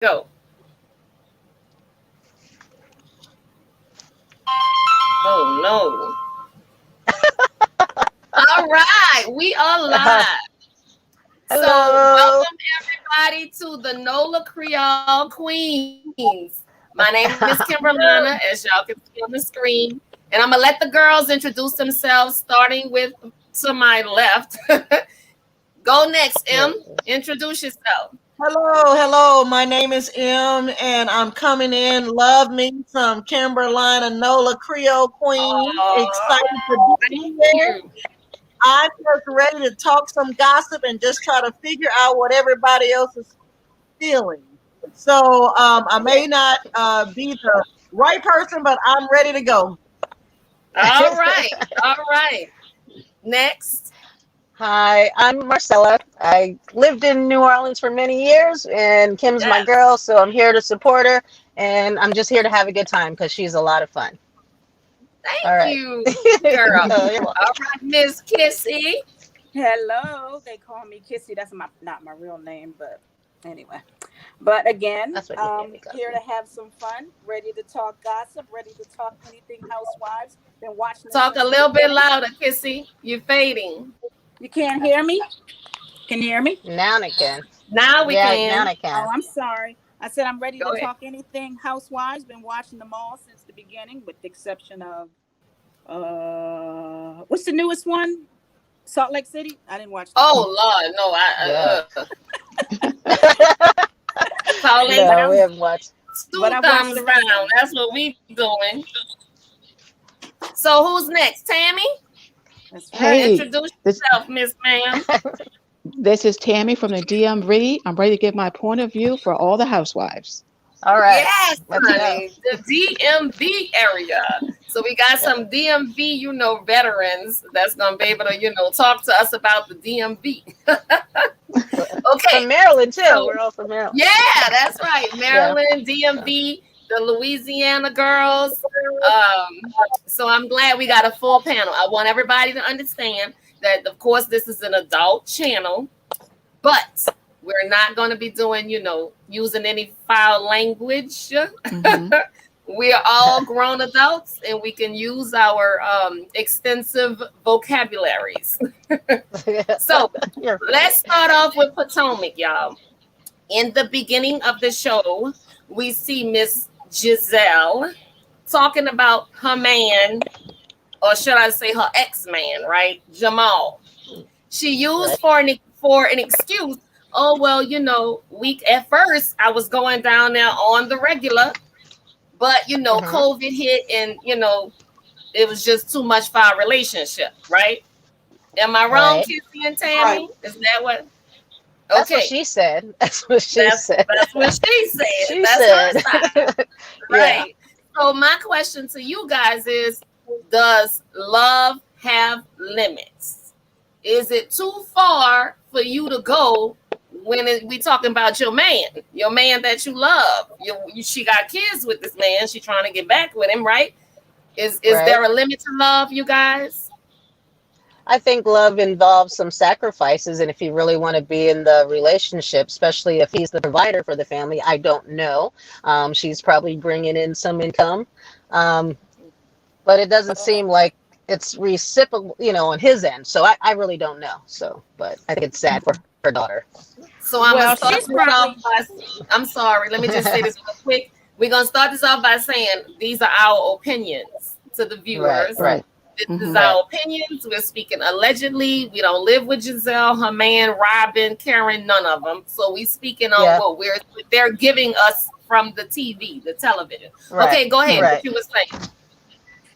Go. Oh no. All right, we are live. So Hello. welcome everybody to the NOLA Creole Queens. My name is Miss Kimberlana, as y'all can see on the screen. And I'm gonna let the girls introduce themselves, starting with to my left. Go next, M. Introduce yourself. Hello. My name is M, and I'm coming in. Love me some Kimberlana NOLA Creole Queen. Oh, Excited to be thank here. you. I'm just ready to talk some gossip and just try to figure out what everybody else is feeling. So I may not be the right person, but I'm ready to go. All right, all right. Next. Hi, I'm Marcella. I lived in New Orleans for many years, and Kim's my Yes. girl, so I'm here to support her, and I'm just here to have a good time because she's a lot of fun. All Thank right. you, girl. Oh, you're welcome. All right, Miss Kissy. Hello. They call me Kissy. That's my not my real name, but anyway. But again, That's what you gave me, here cousin. to have some fun, ready to talk gossip, ready to talk anything housewives. Been watching this Talk a since the little bit beginning. louder, Kissy. You're fading. You can't hear me? Can you hear me? Now I can. Now we Yeah, now can. I Oh, can. I'm sorry. I said I'm ready Go to ahead. talk anything housewives. Been watching them all since the beginning, with the exception of what's the newest one? Salt Lake City. I didn't watch that one. Oh Lord, no, Yeah. calling But No, we I'm haven't watched. but two I watched thumbs some of around. them. That's what we doing. So who's next? Tammy, That's right. Hey, introduce this yourself, Miss Ma'am. this is Tammy from the DMV. I'm ready to give my point of view for all the housewives. All right. Yes, Let's go. honey, the DMV area. So we got Yeah. some DMV, veterans that's gonna be able to, talk to us about the DMV. From Okay, Maryland, too. so We're all from Maryland. yeah, that's right. Yeah. Maryland, DMV, the Louisiana girls. So I'm glad we got a full panel. I want everybody to understand that, of course, this is an adult channel, but we're not going to be doing, using any foul language. Hmm. We are all grown adults and we can use our extensive vocabularies. So You're funny. let's start off with Potomac, y'all. In the beginning of the show, we see Miss Gisele talking about her man, or should I say her ex-man, right? Jamal. She used Right. for an excuse. Oh well, week at first I was going down there on the regular, but Hmm. COVID hit and it was just too much for our relationship, right? Am I wrong, Right. Kissy and Right. Tammy? Is that what? That's what Okay, she said. That's what she said. that's what she said. She That's her said. side, Yeah. right? So my question to you guys is: does love have limits? Is it too far for you to go when we talking about your man that you love? She got kids with this man. She trying to get back with him, right? Is Right. there a limit to love, you guys? I think love involves some sacrifices, and if you really want to be in the relationship, especially if he's the provider for the family, I don't know. She's probably bringing in some income, um, but it doesn't seem like it's reciprocal, on his end. So I really don't know. So, but I think it's sad for her daughter. So I'm gonna Well, start she's this off probably by. I'm sorry. Let me just say this real quick. We're gonna start this off by saying these are our opinions to the Right, viewers. right, Right. This is Hmm. right, our opinions. We're speaking allegedly. We don't live with Gisele, her man, Robin, Karen, none of them. So we speaking on yeah, what they're giving us from the TV, the television. right, Okay, go ahead. Right. What right. you were saying?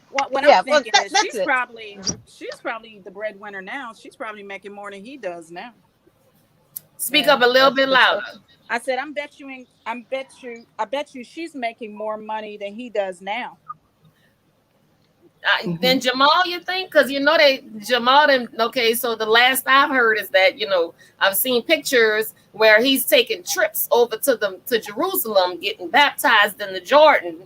what I'm Yeah, well, thinking is that's it. she's probably the breadwinner now. She's probably making more than he does now. Speak Yeah, up a little that's bit good louder. stuff. I said I bet you she's making more money than he does now. Hmm. Then Jamal, you think? Because they Jamal and okay. So the last I've heard is that I've seen pictures where he's taking trips over to Jerusalem, getting baptized in the Jordan.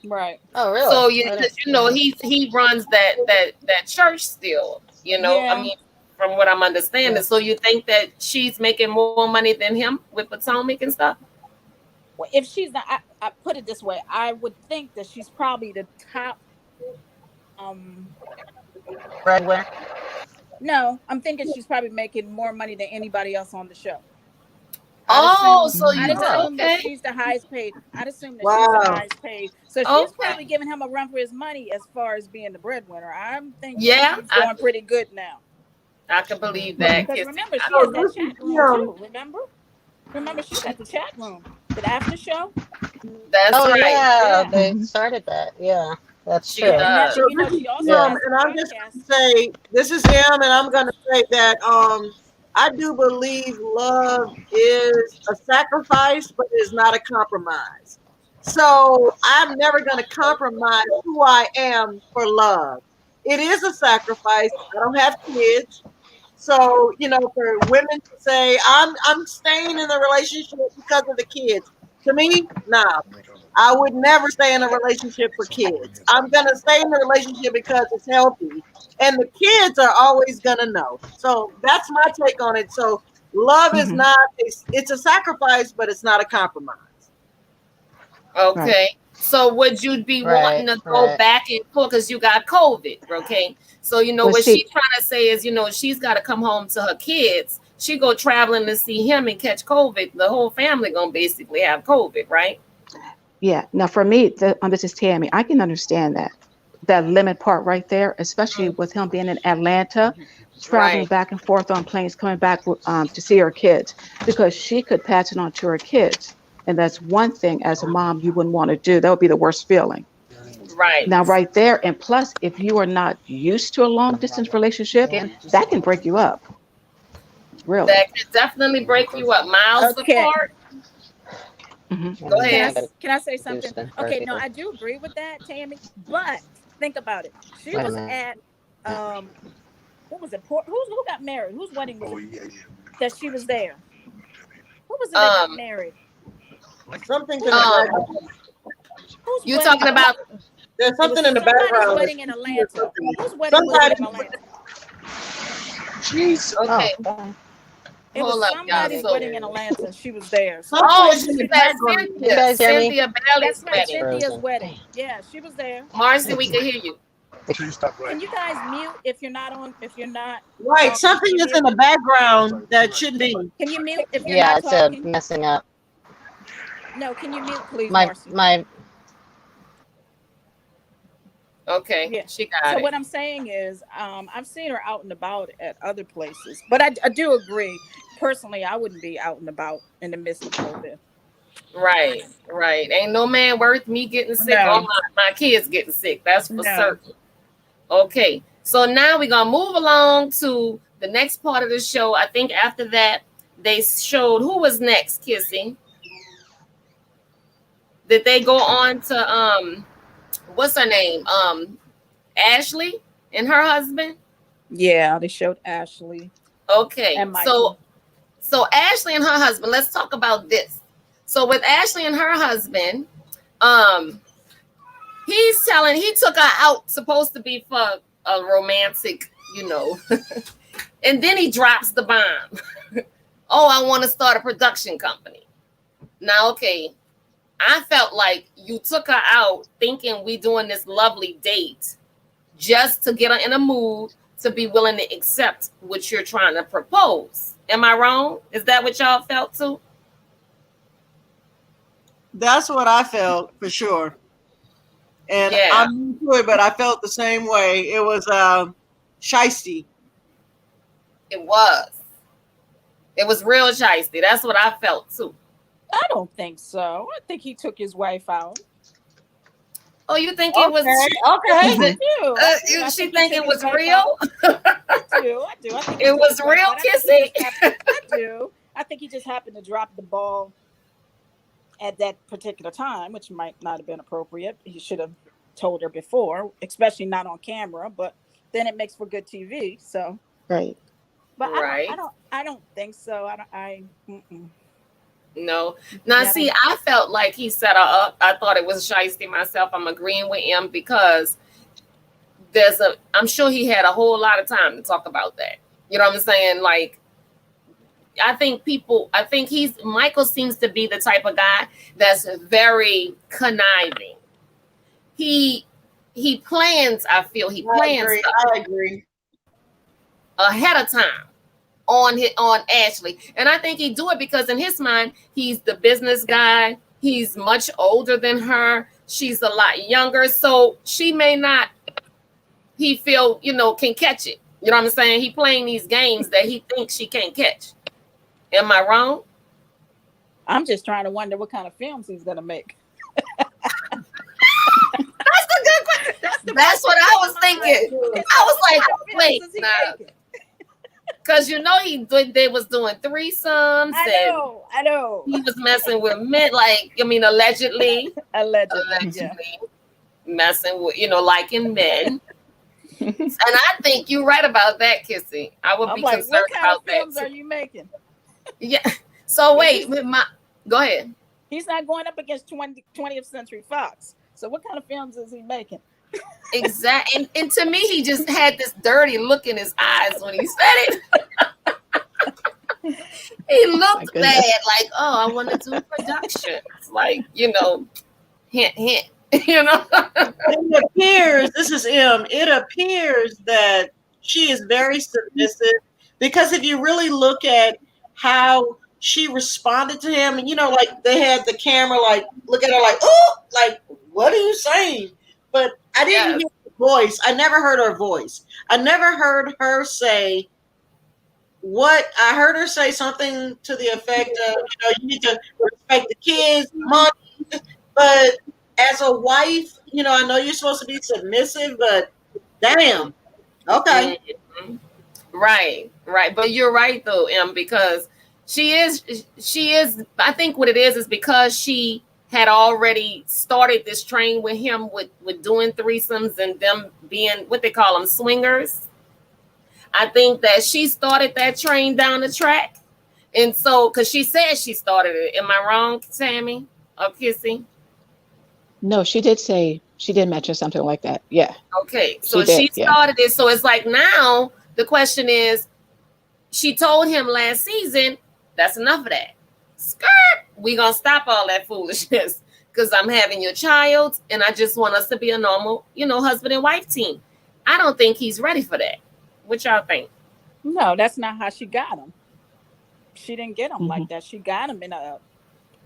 Right. Oh, really? So I because didn't. Uh-huh. he runs that church still. I Yeah. mean, from what I'm Yeah. understanding. So you think that she's making more money than him with Potomac and stuff? Well, if she's not, I put it this way, I would think that she's probably the top. Um, Breadwinner. no, I'm thinking she's probably making more money than anybody else on the show. I'd Oh, assume so I'd you Oh, assume that okay? she's the highest paid. I'd assume that she's the Wow. highest paid. So she's Okay. probably giving him a run for his money as far as being the breadwinner. I'm thinking Yeah, she's doing pretty good now. I can believe that, Because Kissy. remember, she So has that this is chat room too. Remember, she's got the chat room, the after show. That's oh right. yeah, Yeah, they Mhm. started that. Yeah, that's She true. and that does. So this is she also Yeah. has a and I'm just podcast. gonna say this is him, and I'm gonna say that I do believe love is a sacrifice, but is not a compromise. So I'm never gonna compromise who I am for love. It is a sacrifice. I don't have kids. So, for women to say, I'm staying in the relationship because of the kids. To me, nah. I would never stay in a relationship for kids. I'm gonna stay in the relationship because it's healthy. And the kids are always gonna know. So that's my take on it. So love is Mhm. not it's a sacrifice, but it's not a compromise. Right. Okay. So would you be wanting Right. to go Right. back and forth because you got COVID? Okay. So Well, what she's see, trying to say is, she's got to come home to her kids. She go traveling to see him and catch COVID. The whole family gonna basically have COVID, right? yeah. Now, for me, this is Tammy. I can understand that limit part right there, especially with him being in Atlanta, traveling Right. back and forth on planes, coming back to see her kids, because she could pass it on to her kids, and that's one thing as a mom you wouldn't want to do. That would be the worst feeling. Right. Now, right there, and plus, if you are not used to a long distance relationship, that can break you up, really. That could definitely break you up. Miles Okay, apart. Hmm. Go Mm, can ahead. I I gotta can I say do something? some for Okay, no, people. I do agree with that, Tammy. But think about it. She Wait a was minute. at what was it? Who got married? Whose wedding was it that she was there? Who was it that got Um, married? Something's in Whose the um, background. whose you wedding? talking about? There's It was something in the somebody's background. wedding in Atlanta. Something. Whose wedding was it Sometimes in Atlanta? Oh, Okay, okay. It was hold up, y'all. somebody's So, wedding in Atlanta, and she was there. So I oh, think something's she in was the she. at background. Can you Cynthia, guys hear me? Cynthia Bailey's That's right, It's wedding. Cynthia's frozen. wedding. Dang. Yeah, she was there. Marcy, we can hear you. Can you guys mute if you're not on? If you're not Right. talking, can Something you is in mute? the background that shouldn't be. Can you mute if you're Yeah, not it's talking? messing up. No, can you mute, please, My Marcy? my. Okay, Yeah. she got So it. what I'm saying is, I've seen her out and about at other places, but I do agree. Personally, I wouldn't be out and about in the midst of COVID. Right, right. Ain't no man worth me getting sick or No, my kids getting sick. That's for no. certain. Okay, so now we're gonna move along to the next part of the show. I think after that they showed who was next kissing. Did they go on to what's her name? Ashley and her husband? Yeah, they showed Ashley Okay, and so Michael. Ashley and her husband, let's talk about this. So with Ashley and her husband, um, he took her out, supposed to be for a romantic, and then he drops the bomb. Oh, I want to start a production company. Now, okay, I felt like you took her out thinking we doing this lovely date just to get her in a mood to be willing to accept what you're trying to propose. Am I wrong? Is that what y'all felt too? That's what I felt for sure. And Yeah, I'm new to it, but I felt the same way. It was shisty. it was. It was real shiesty. That's what I felt too. I don't think so. I think he took his wife out. Oh, you think it was? Okay, okay. Is I it? do. I do. I She think he think took it his was wife real? out. I do. I do. I think he It took was his wife real, out. I think he Kissy. just happened. I do. I think he just happened to drop the ball at that particular time, which might not have been appropriate. He should have told her before, especially not on camera. But then it makes for good TV. So, Right. but I don't. I Right. don't. I don't think so. I don't. Mm-mm. No. Now, Yeah. I see, don't. I felt like he set her up. I thought it was shiesty myself. I'm agreeing with him because I'm sure he had a whole lot of time to talk about that. You know what I'm saying? Like, I think Michael seems to be the type of guy that's very conniving. He plans, I feel he plans stuff I agree. ahead of time on Ashley. And I think he do it because in his mind, he's the business guy. He's much older than her. She's a lot younger. So she may not, he feel, can catch it. You know what I'm saying? He playing these games that he thinks she can't catch. Am I wrong? I'm just trying to wonder what kind of films he's going to make. That's a good question. That's what I was thinking. I was like, wait, nah. Because they was doing threesomes. I know. He was messing with men, allegedly. Allegedly. Messing with, liking men. And I think you're right about that, Kissy. I would be concerned what kind about of films that. Are you making? Yeah. So wait, go ahead. He's not going up against 20th Century Fox. So what kind of films is he making? Exactly. And to me, he just had this dirty look in his eyes when he said it. He looked bad, like, oh, I want to do productions. Like, hint, hint. It appears, this is M, it appears that she is very submissive, because if you really look at how she responded to him, and like they had the camera like look at her like, oh, like, what are you saying? But I didn't hear her voice. I never heard her voice. I never heard her say what I heard her say something to the effect of, you need to respect the kids, money. But as a wife, I know you're supposed to be submissive, but damn. Okay. Mm-hmm. Right. But you're right though, Em, because she is, I think what it is because she had already started this train with him with doing threesomes and them being what they call them, swingers. I think that she started that train down the track. And so, because she said she started it. Am I wrong, Tammy or Kissy? No, she did mention something like that. Yeah. Okay. So she started it. So it's like now the question is, she told him last season, that's enough of that. Skirt. We gonna stop all that foolishness because I'm having your child and I just want us to be a normal, husband and wife team. I don't think he's ready for that. What y'all think? No, that's not how she got him. She didn't get him like that. She got him in a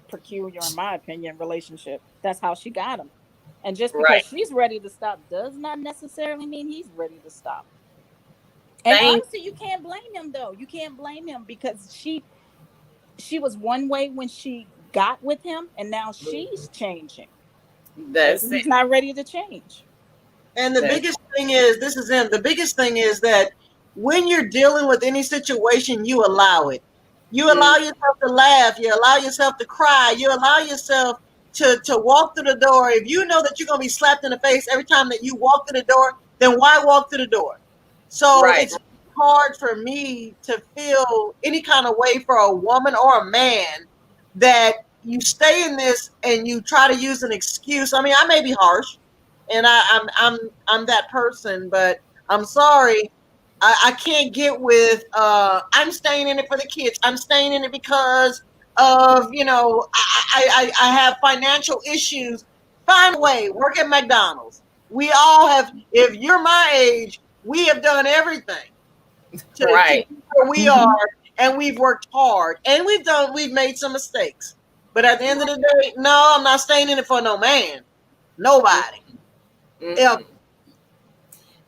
peculiar, in my opinion, relationship. That's how she got him. And just because she's ready to stop does not necessarily mean he's ready to stop. And honestly, you can't blame him though. You can't blame him because she was one way when she got with him, and now she's changing. He's not ready to change. And the biggest thing is, the biggest thing is that when you're dealing with any situation, you allow it. You allow yourself to laugh. You allow yourself to cry. You allow yourself to walk through the door. If you know that you're going to be slapped in the face every time that you walk through the door, then why walk through the door? So it's hard for me to feel any kind of way for a woman or a man that you stay in this and you try to use an excuse. I mean, I may be harsh, and I'm that person, but I'm sorry. I can't get with I'm staying in it for the kids. I'm staying in it because of, I have financial issues. Find a way. Work at McDonald's. We all have, if you're my age, we have done everything to where we are, and we've worked hard, and we've made some mistakes. But at the end of the day, no, I'm not staying in it for no man. Nobody. Mm-hmm.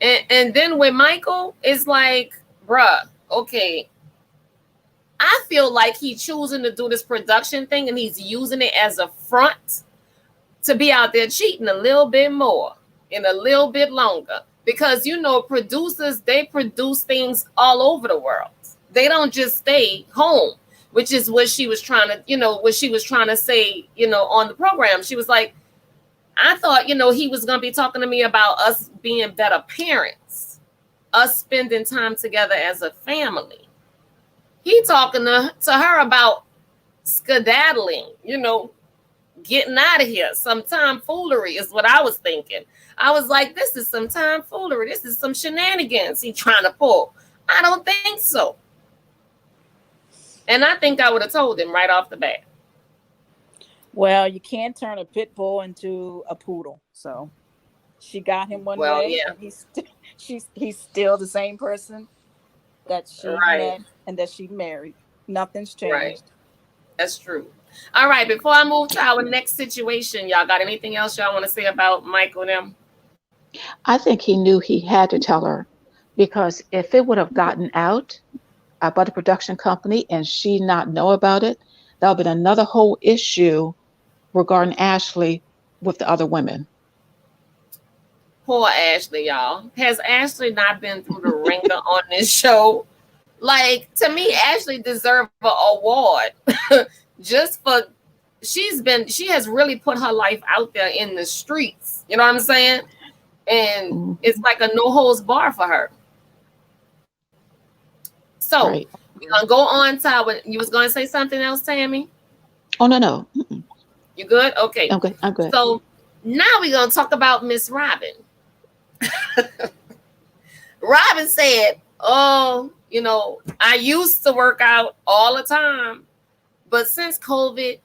And then with Michael, it's like, bruh, okay. I feel like he's choosing to do this production thing and he's using it as a front to be out there cheating a little bit more and a little bit longer. Because, producers, they produce things all over the world. They don't just stay home, which is what she was trying to, say, on the program. She was like, I thought, he was going to be talking to me about us being better parents, us spending time together as a family. He talking to her about skedaddling, getting out of here. Some tomfoolery is what I was thinking. I was like, this is some tomfoolery. This is some shenanigans he trying to pull. I don't think so. And I think I would have told him right off the bat. Well, you can't turn a pit bull into a poodle. So she got him one Well, way, yeah, and he's still the same person that she right, met and that she married. Nothing's right. changed. That's true. All right, before I move to our next situation, y'all got anything else y'all want to say about Michael and them? I think he knew he had to tell her because if it would have gotten out about the production company and she not know about it, that would have been another whole issue regarding Ashley with the other women. Poor Ashley, y'all. Has Ashley not been through the ringer on this show? Like, to me, Ashley deserves an award just for she has really put her life out there in the streets. You know what I'm saying? And it's like a no holds bar for her. So Right. we're gonna go on to our, you was gonna say something else, Tammy? Oh, no. Mm-mm. You good? Okay. I'm good. I'm good. So now we're gonna talk about Miss Robin. Robin said, "Oh, I used to work out all the time, but since COVID,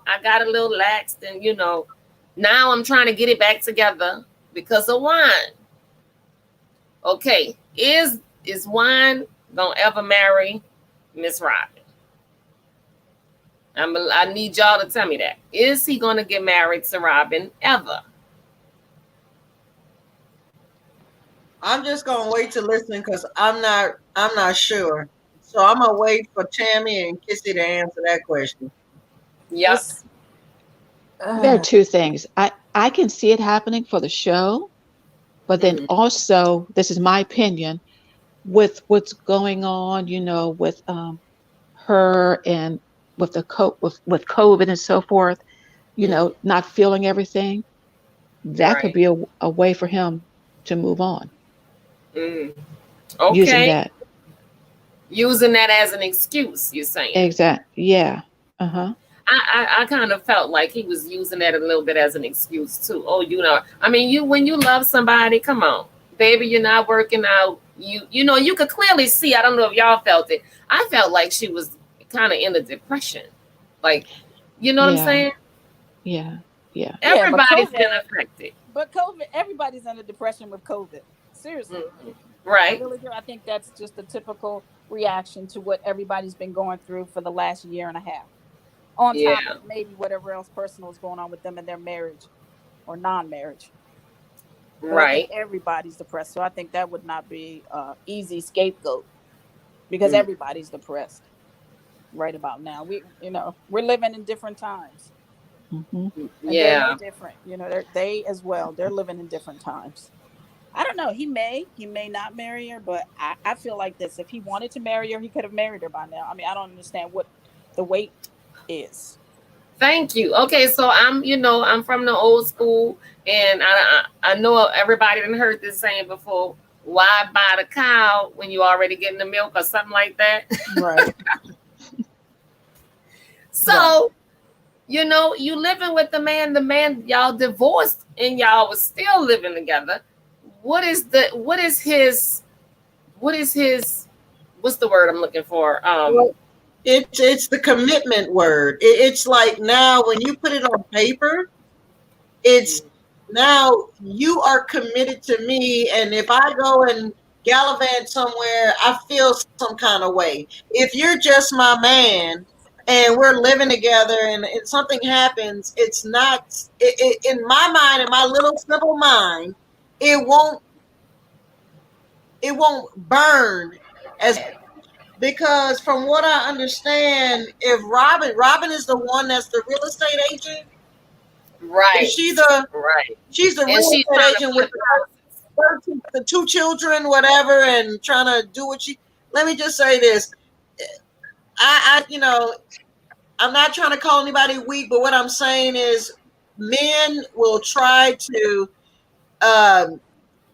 I got a little laxed, and now I'm trying to get it back together because of wine." Okay, is Wine gonna ever marry Miss Robin? I need y'all to tell me that. Is he gonna get married to Robin ever? I'm just gonna wait to listen because I'm not sure. So I'm gonna wait for Tammy and Kissy to answer that question. Yep. There are two things. I can see it happening for the show, but then also, this is my opinion, with what's going on, with her and with with COVID and so forth, not feeling everything, that could Right. be a way for him to move on using Okay. that. Using that as an excuse, you're saying? Exactly. Yeah. I kind of felt like he was using that a little bit as an excuse too. Oh, I mean, when you love somebody, come on, baby, you're not working out. You could clearly see. I don't know if y'all felt it. I felt like she was kind of in a depression. Like, you know what I'm Yeah. saying? Yeah. Everybody's been affected. But COVID, everybody's under depression with COVID. Seriously. Right. I really do. I think that's just a typical reaction to what everybody's been going through for the last year and a half. On top of maybe whatever else personal is going on with them in their marriage or non-marriage. But I think everybody's depressed. So I think that would not be an easy scapegoat because everybody's depressed right about now. We're living in different times. Mm-hmm. And they're no different. They as well. They're living in different times. I don't know. He may not marry her, but I feel like this. If he wanted to marry her, he could have married her by now. I mean, I don't understand what the wait is. Thank you. Okay, so I'm from the old school, and I know everybody done heard this saying before. Why buy the cow when you already getting the milk or something like that? Right. So, you living with the man, y'all divorced and y'all was still living together. What is his what's the word I'm looking for? It's the commitment word. It's like now when you put it on paper, it's now you are committed to me, and if I go and gallivant somewhere, I feel some kind of way. If you're just my man and we're living together and something happens, it's not in my mind, in my little simple mind, it won't burn as, because from what I understand, if Robin is the one that's the real estate agent, right? She's the And real she's estate agent with the two children, whatever, and trying to do what she. Let me just say this: I'm not trying to call anybody weak, but what I'm saying is, men will try to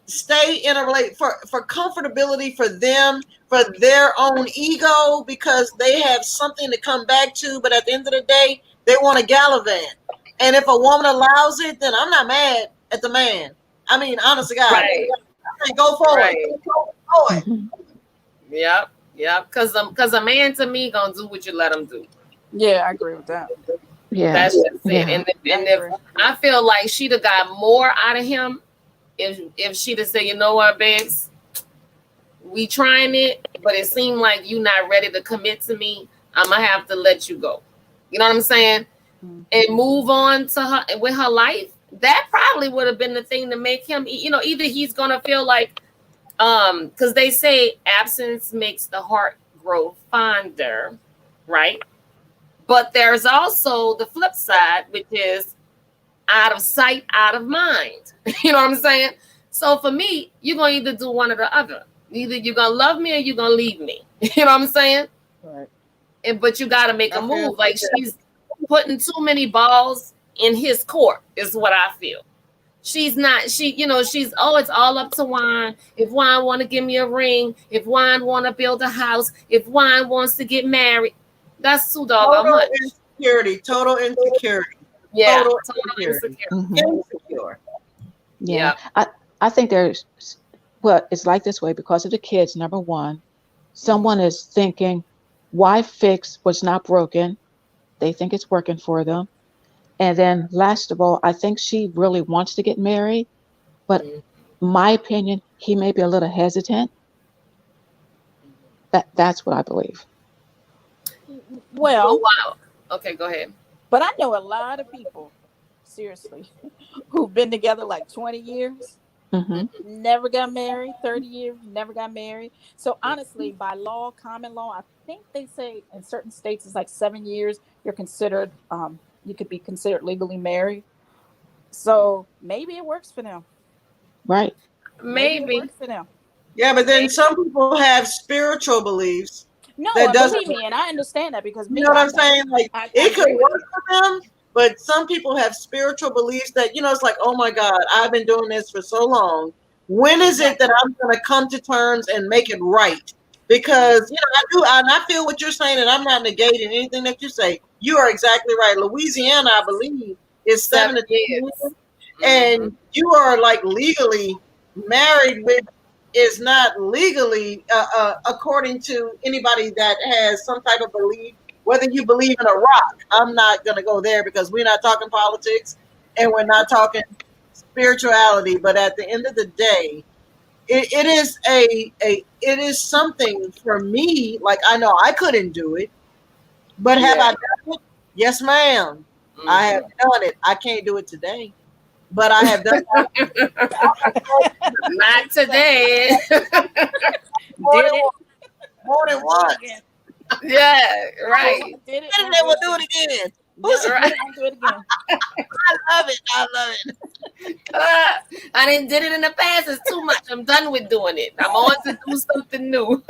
stay in a relate for comfortability for them, for their own ego, because they have something to come back to. But at the end of the day, they want to gallivant. And if a woman allows it, then I'm not mad at the man. I mean, honest to God, go forward. Right. Go forward. Yep. Yeah, because a man to me gonna do what you let him do. Yeah, I agree with that. Yeah. That's just it. Yeah. And if I feel like she'd have got more out of him if she'd have said, you know what, babes, we trying it, but it seemed like you not ready to commit to me. I'm gonna have to let you go. You know what I'm saying? Mhm. And move on to her with her life. That probably would have been the thing to make him, either he's gonna feel like, because they say absence makes the heart grow fonder, right? But there's also the flip side, which is out of sight, out of mind. You know what I'm saying? So for me, you're gonna either do one or the other. Either you're gonna love me or you're gonna leave me. You know what I'm saying? Right. But you gotta make I a feel move. Like she's putting too many balls in his court, is what I feel. She's not, she's, oh, it's all up to Juan. If Juan want to give me a ring, if Juan want to build a house, if Juan wants to get married, that's too doggone total much. insecurity, total insecurity, Yeah, total total insecurity, insecure. Mhm. insecure. Yeah. Yeah. I think there's, well, it's like this way because of the kids. Number one, someone is thinking, why fix what's not broken? They think it's working for them. And then last of all, I think she really wants to get married, but Mm. my opinion, he may be a little hesitant. That's what I believe. But Well, wow. Okay, go ahead. but I know a lot of people, seriously, who've been together like 20 years, Hmm. never got married, 30 years, never got married. So honestly, by law, common law, I think they say in certain states it's like 7 years you're considered you could be considered legally married. So maybe it works for them. Right. Maybe it Maybe. works for them. Yeah, but then Maybe. some people have spiritual beliefs No, that and doesn't. believe me, and I understand that because You know me, what I'm saying? Like I it could agree with work you. for them, but some people have spiritual beliefs that it's like, oh my God, I've been doing this for so long. When is it that Exactly. I'm going to come to terms and make it right? Because I do, and I feel what you're saying, and I'm not negating anything that you say. You are exactly right. Louisiana, I believe, is 7 to 10, 7 years. Hmm. and you are like legally married with is not legally according to anybody that has some type of belief, whether you believe in a rock. I'm not going to go there because we're not talking politics and we're not talking spirituality, but at the end of the day, it is it is something for me. Like, I know I couldn't do it, but have Yeah. I done it? Yes, ma'am. I have Hmm. done it. I can't do it today, but I have done it Not Same. today. more Did than it? more than Do it once. again. Yeah, right. Did it? And Won't they do will it do again. it again. Who's Yep. I Right. Did it? Won't do it again. love it. I love it. I didn't did it in the past. It's too much. I'm done with doing it. I'm on to do something new.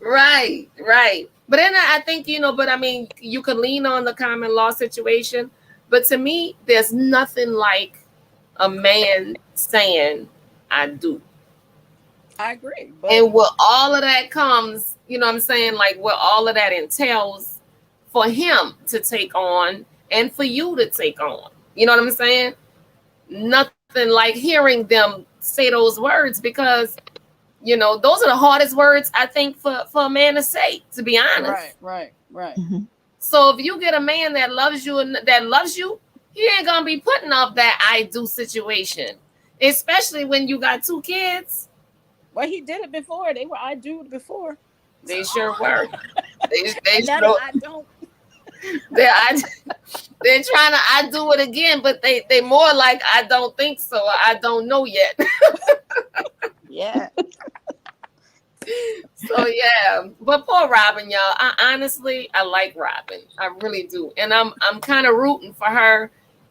Right, right. But then I think, but I mean, you could lean on the common law situation. But to me, there's nothing like a man saying, I do. I agree, but And what all of that comes, what I'm saying, like what all of that entails for him to take on and for you to take on. You know what I'm saying? Nothing like hearing them say those words because, those are the hardest words I think for a man to say, to be right, honest. right, right. Hmm. So if you get a man that loves you and that loves you, he ain't gonna be putting off that I do situation. Especially when you got two kids. Well, he did it before. They were I do it before, They sure were. They and now sure I don't. they're, I, they're trying to I do it again, but they more like I don't think so. I don't know yet. Yeah. So yeah, but poor Robin, y'all. I like Robin. I really do, and I'm kind of rooting for her,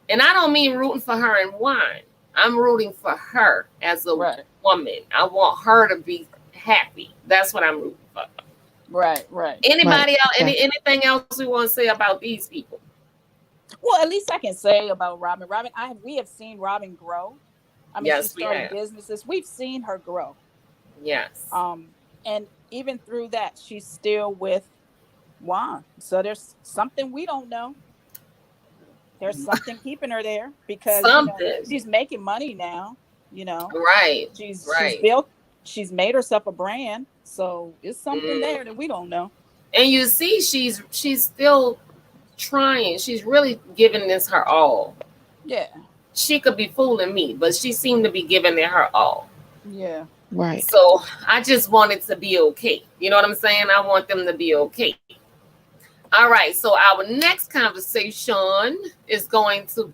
and I don't mean rooting for her in wine. I'm rooting for her as a Right. woman. I want her to be happy. That's what I'm rooting for. Right. Right. Right. Anybody else? Okay. Anything else we want to say about these people? Well, at least I can say about Robin. We have seen Robin grow. I mean, she Yes, we started have. businesses. We've seen her grow. Yes. And even through that, she's still with Juan. So there's something we don't know. There's something keeping her there because Something. she's making money now. You know, Right. she's Right. built. she's made herself a brand, so it's something there that we don't know. And you see, she's still trying. She's really giving this her all. Yeah. She could be fooling me, but she seemed to be giving it her all. Yeah. Right. So I just want it to be okay. You know what I'm saying? I want them to be okay. All right. So our next conversation is going to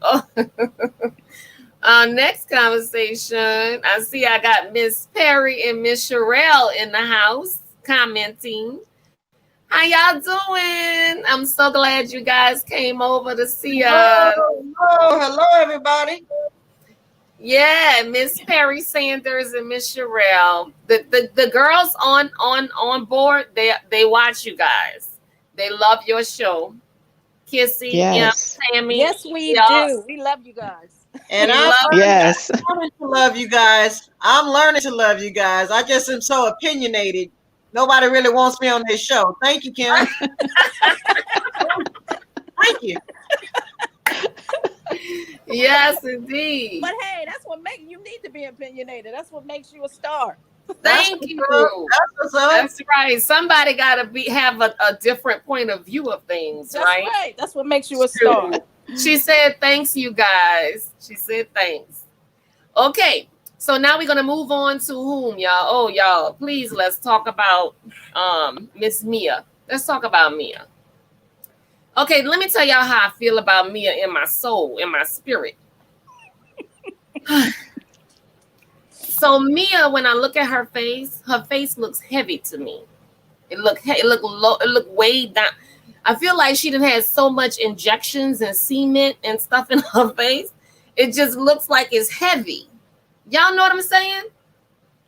our next conversation. I see I got Miss Perry and Miss Sherelle in the house commenting. How y'all doing? I'm so glad you guys came over to see us. Hello, everybody. Yeah, Miss Perry Sanders and Miss Sherelle. The girls on board, they watch you guys. They love your show. Kissy, Yes. Tammy. Yes, we y'all. do. We love you guys. And We I'm love Yes. learning to love you guys. I'm learning to love you guys. I just am so opinionated. Nobody really wants me on this show. Thank you, Kim. Thank you. Yes, indeed. But hey, that's what makes you need to be opinionated. That's what makes you a star. Thank you. That's what's up. That's right. Somebody got to have a different point of view of things, That's right? right. That's what makes you a star. She said, thanks, you guys. She said, thanks. Okay. So now we're going to move on to whom, y'all? Oh, y'all, please, let's talk about Miss Mia. Let's talk about Mia. Okay, let me tell y'all how I feel about Mia in my soul, in my spirit. So Mia, when I look at her face looks heavy to me. It look low, it look way down. I feel like she done had so much injections and cement and stuff in her face. It just looks like it's heavy. Y'all know what I'm saying?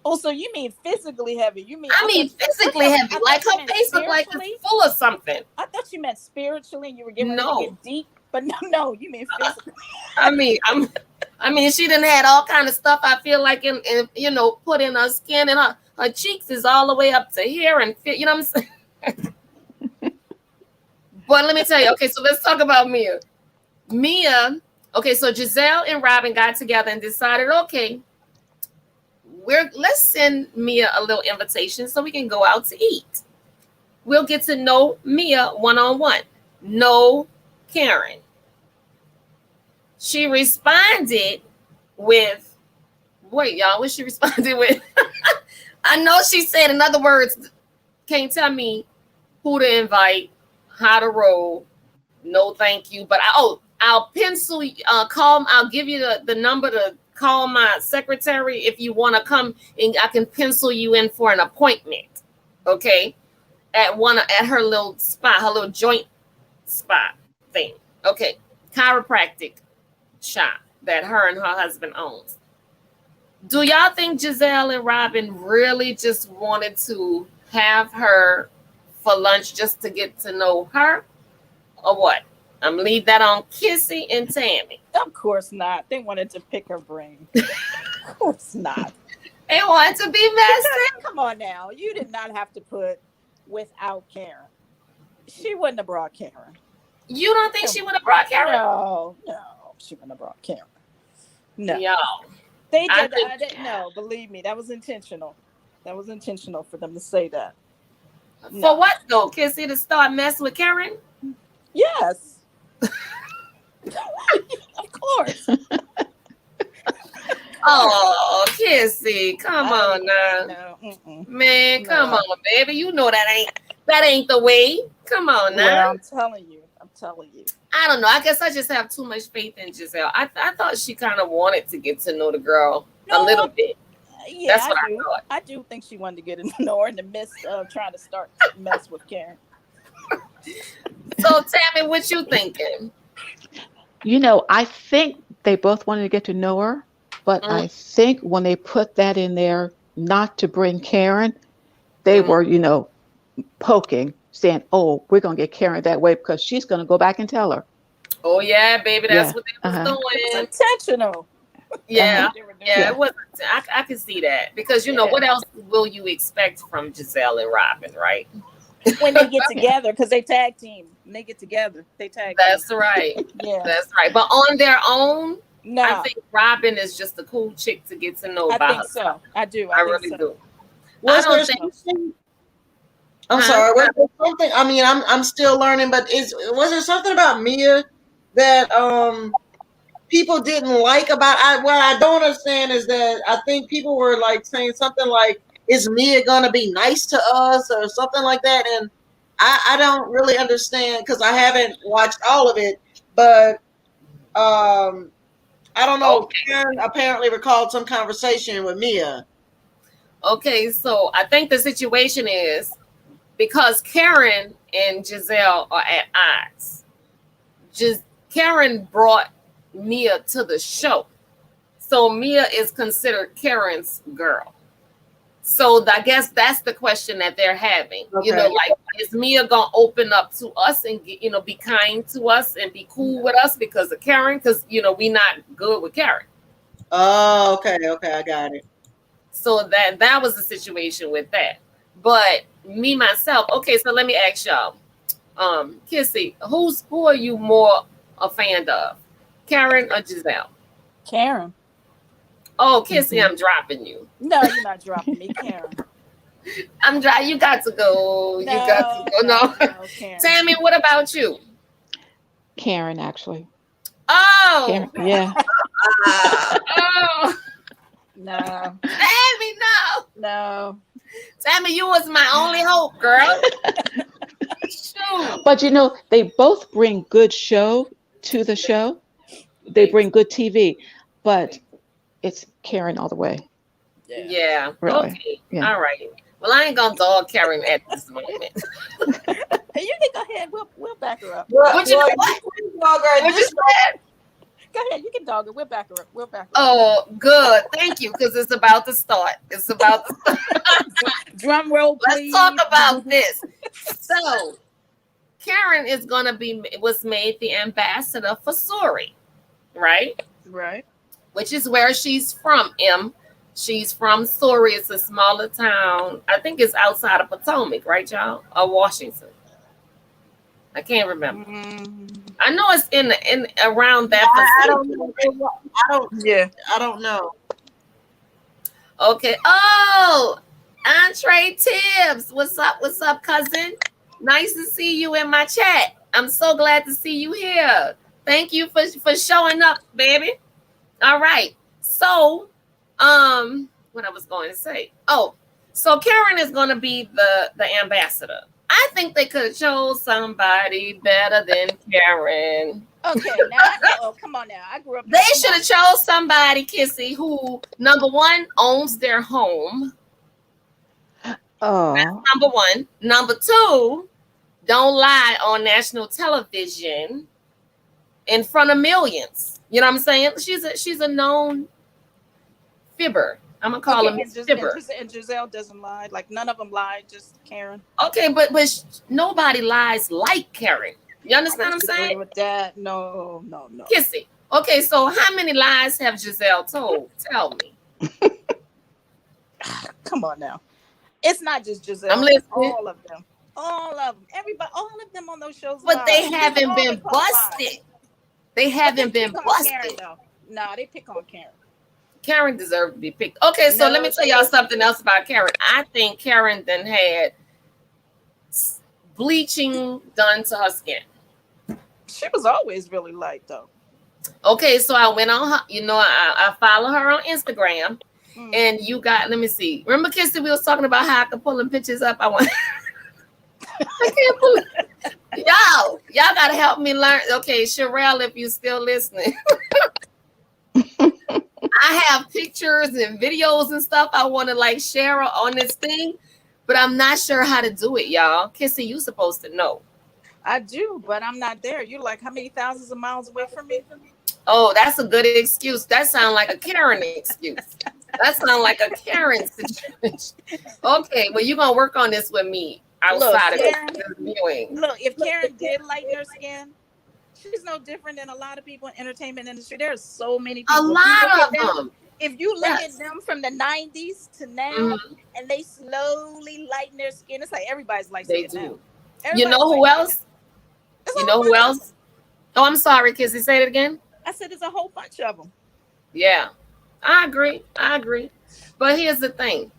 Oh, so you mean physically heavy? You mean I mean physically heavy. Like her face look like it's full of something. I thought you meant spiritually. You were giving No. it deep, but no, you mean physically. I mean, she done had all kind of stuff. I feel like in you know, put in her skin, and her cheeks is all the way up to here, and you know what I'm saying. But let me tell you. Okay, so let's talk about Mia. Mia. Okay, so Gisele and Robin got together and decided, okay, let's send Mia a little invitation so we can go out to eat. We'll get to know Mia one-on-one. No Karen. She responded with, wait, y'all, what she responded with? I know she said, in other words, can't tell me who to invite, how to roll. No, thank you. But I'll pencil, I'll give you the number to call my secretary if you want to come, and I can pencil you in for an appointment. Okay. At her little spot, her little joint spot thing. Okay. Chiropractic shop that her and her husband owns. Do y'all think Gisele and Robin really just wanted to have her for lunch just to get to know her, or what? I'm gonna leave that on Kissy and Tammy. Of course not. They wanted to pick her brain. Of course not. They wanted to be messy. Come on now. You did not have to put without Karen. She wouldn't have brought Karen. You don't think she would have brought Karen? No, she wouldn't have brought Karen. No. Yo. They did. I didn't know. Believe me, that was intentional. That was intentional for them to say that. For what though? Kissy to start messing with Karen? Yes. Of course. Oh, Kissy, come on now. No, man, come on, baby. You know that ain't the way. Come on now. Well, I'm telling you. I don't know. I guess I just have too much faith in Gisele. I thought she kind of wanted to get to know the girl a little bit. Yeah, that's what I thought. I do think she wanted to get to know her in the midst of trying to start to mess with Karen. So, Tammy, what you thinking? You know, I think they both wanted to get to know her, but I think when they put that in there not to bring Karen, they were, you know, poking, saying, oh, we're going to get Karen that way because she's going to go back and tell her. Oh, yeah, baby, that's what they was doing. It was intentional. Yeah, it wasn't. I can see that because, you know, what else will you expect from Gisele and Robin, right? When they get together, because they tag team. When they get together, they tag That's team. right. Yeah. That's right. But on their own, no. I think Robin is just a cool chick to get to know by herself. So. I do. I really do. Was don't there think. something? I'm Huh? sorry. Was there something? I mean, I'm still learning, but was there something about Mia that people didn't like about? What I don't understand is that I think people were like saying something like, "Is Mia gonna be nice to us?" or something like that, and I don't really understand because I haven't watched all of it, but I don't know. Okay. Karen apparently recalled some conversation with Mia. Okay. So I think the situation is because Karen and Gisele are at odds. Just Karen brought Mia to the show, so Mia is considered Karen's girl. So I guess that's the question that they're having. Okay. Like, is Mia gonna open up to us and be kind to us and be cool with us because of Karen? Because we not good with Karen. Oh, okay, I got it. So that was the situation with that. But me myself, okay. So let me ask y'all, Kissy, who are you more a fan of, Karen or Gisele? Karen. Oh, Kissy, I'm dropping you. No, you're not dropping me, Karen. I'm dry. You got to go. You got to go. No. Karen. Tammy, what about you? Karen, actually. Oh. Karen, yeah. Oh. No. Tammy, no. No. Tammy, you was my only hope, girl. Shoot. But they both bring good show to the show. They bring good TV, but it's Karen all the way. Yeah. Really. Okay. Yeah. All right. Well, I ain't gonna dog Karen at this moment. Hey, you can go ahead. We'll back her up. What you what? What you said? Go ahead. You can dog her. We'll back her up. We'll back her up. Oh, good. Thank you, because it's about to start. It's about to start. Drum roll, please. Let's talk about this. So, Karen was made the ambassador for Surrey, right? Right. Which is where she's from, She's from Surrey. It's a smaller town. I think it's outside of Potomac, right, y'all? Or Washington. I can't remember. I know it's in around that facility. I don't know. Okay. Oh, Entree Tibbs. What's up, cousin? Nice to see you in my chat. I'm so glad to see you here. Thank you for showing up, baby. All right. So, what I was going to say. Oh, so Karen is going to be the ambassador. I think they could have chose somebody better than Karen. Okay, now, come on now. I grew up. They should have chose somebody, Kissy, who, number one, owns their home. Oh. That's number one. Number two, don't lie on national television in front of millions. You know what I'm saying? She's a known fibber. I'm gonna call him fibber. And Gisele doesn't lie. Like none of them lie. Just Karen. Okay, but nobody lies like Karen. You understand what I'm saying? With that, no. Kissy. Okay, so how many lies have Gisele told? Tell me. Come on now. It's not just Gisele. I'm listening. All of them. Everybody, all of them on those shows. But they haven't been busted. They haven't been busted. No, they pick on Karen. Karen deserved to be picked. Okay, so let me tell y'all something else about Karen. I think Karen then had bleaching done to her skin. She was always really light, though. Okay, so I went on her, I follow her on Instagram. And you got, let me see. Remember, Kissy, we was talking about how I could pull them pictures up. I can't pull it. Y'all gotta help me learn. Okay, Sherelle, if you still listening. I have pictures and videos and stuff I want to share on this thing, but I'm not sure how to do it, y'all. Kissy, you supposed to know. I do, but I'm not there. You're like how many thousands of miles away from me? Oh, that's a good excuse. That sounds like a Karen excuse. That sounds like a Karen situation. Okay, well, you're gonna work on this with me outside of the viewing. Look, if Karen did lighten her skin, she's no different than a lot of people in the entertainment industry. There's so many people. A lot of them. If you look at them from the 90s to now, and they slowly lighten their skin, it's like everybody's like they do. Now. You know who else? You know who else? Oh, I'm sorry, Kissy. Say it again. I said there's a whole bunch of them. Yeah, I agree. But here's the thing.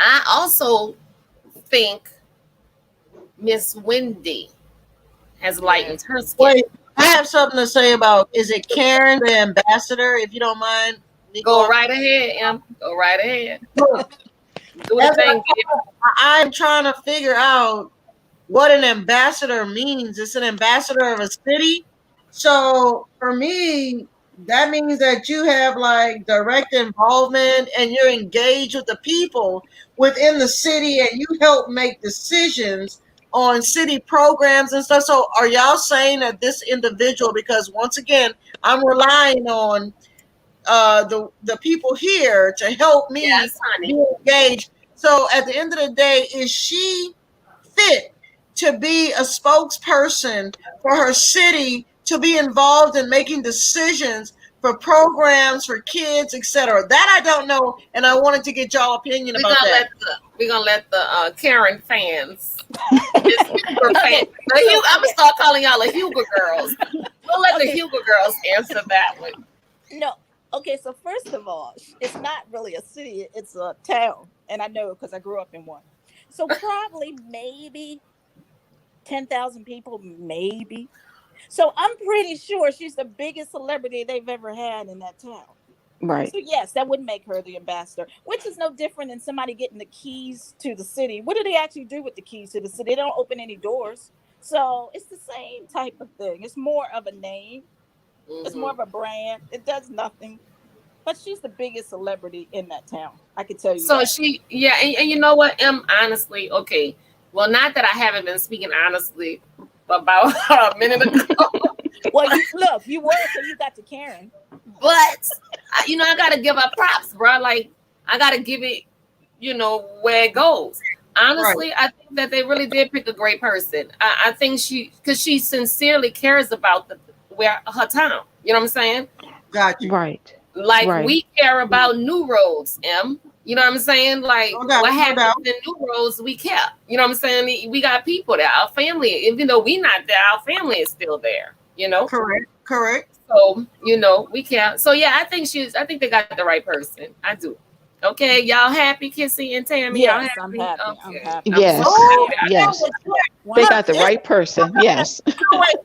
I also think Miss Wendy has lightened her skin. Wait, I have something to say about, is it Karen, the ambassador, if you don't mind? Go right ahead, Em. Go right ahead. Look, Do the thing, baby. I'm trying to figure out what an ambassador means. It's an ambassador of a city. So for me, that means that you have like direct involvement and you're engaged with the people within the city and you help make decisions on city programs and stuff. So are y'all saying that this individual, because once again, I'm relying on the people here to help me Yes, honey. be engaged. So at the end of the day, is she fit to be a spokesperson for her city, to be involved in making decisions for programs for kids, etc.? That I don't know, and I wanted to get y'all opinion about that. We're gonna let the Karen fans, Huger fans. I'm gonna start calling y'all the Huger girls. We'll let the Huger girls answer that one. No. Okay, so first of all, it's not really a city, it's a town. And I know because I grew up in one. So probably maybe 10,000 people, maybe. So I'm pretty sure she's the biggest celebrity they've ever had in that town. Right. So yes, that would make her the ambassador, which is no different than somebody getting the keys to the city. What do they actually do with the keys to the city? They don't open any doors. So it's the same type of thing. It's more of a name. It's more of a brand. It does nothing. But she's the biggest celebrity in that town. I can tell you So that. and you know what, honestly, okay. Well, not that I haven't been speaking honestly about a minute ago. Well, you were, so you got to Karen. But, I got to give her props, bro. Like, I got to give it, where it goes. Honestly, right. I think that they really did pick a great person. I think because she sincerely cares about her town. You know what I'm saying? Gotcha. Right. Like we care about new roads, Em. You know what I'm saying? Like what happens in new roads, we care. You know what I'm saying? We got people there. Our family, even though we not there, our family is still there. Correct. So we care. So yeah, I think they got the right person. I do. Okay, y'all happy, Kissy and Tammy? Yes, y'all happy? I'm happy. Yes, yes. They got the right person. Yes. Wait,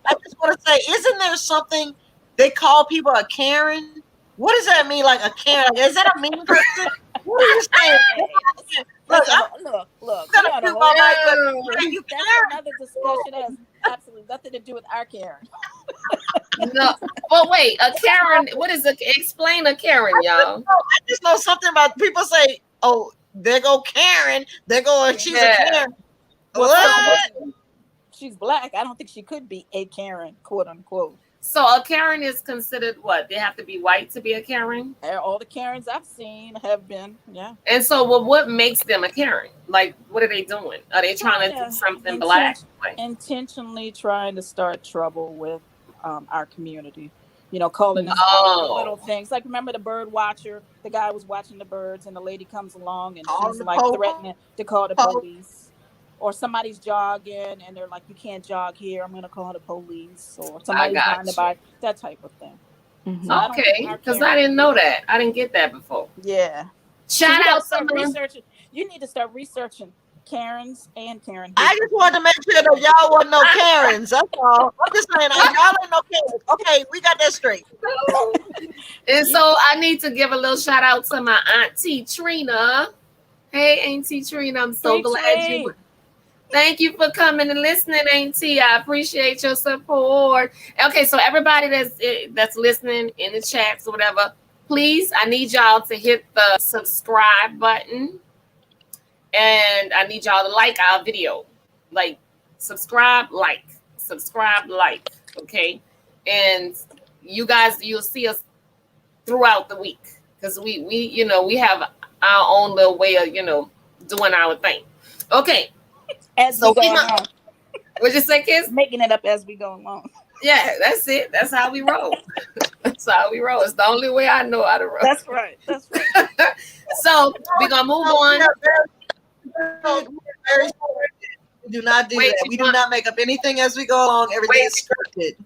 I just want to say, isn't there something they call people a Karen? What does that mean? Like a Karen? Is that a mean person? What are you saying? Look. That's another discussion that has absolutely nothing to do with our Karen. No, but wait, a Karen. What is explain a Karen, y'all? I just know something about people say, "Oh, there go Karen. There go she's a Karen." What? She's black. I don't think she could be a Karen, quote unquote. So a Karen is considered what? They have to be white to be a Karen? All the Karens I've seen have been, yeah. And so what makes them a Karen? Like, what are they doing? Are they trying to do something black? Intentionally trying to start trouble with our community. Calling us little things. Like, remember the bird watcher? The guy was watching the birds and the lady comes along and she's like threatening to call the police. Or somebody's jogging and they're like, you can't jog here. I'm going to call the police. Or somebody's trying to buy that type of thing. Mm-hmm. So okay, because I didn't know that. I didn't get that before. Yeah. Shout out to researching. You need to start researching Karens and Karen. I just wanted to make sure that y'all wasn't no Karens. That's all. I'm just saying, y'all ain't no Karens. Okay, we got that straight. And so I need to give a little shout out to my auntie Trina. Hey, Auntie Trina, I'm so glad you. Thank you for coming and listening, Auntie. I appreciate your support. Okay, so everybody that's listening in the chats or whatever, please, I need y'all to hit the subscribe button. And I need y'all to like our video. Like, subscribe, like. Okay? And you guys, you'll see us throughout the week. Because we have our own little way of, doing our thing. Okay. As we go along. What'd you say, Kiss? Making it up as we go along. Yeah, that's it. That's how we roll. That's how we roll. It's the only way I know how to roll. That's right. So we're gonna move on. We do not do that. We do not make up anything as we go along. Everything is scripted.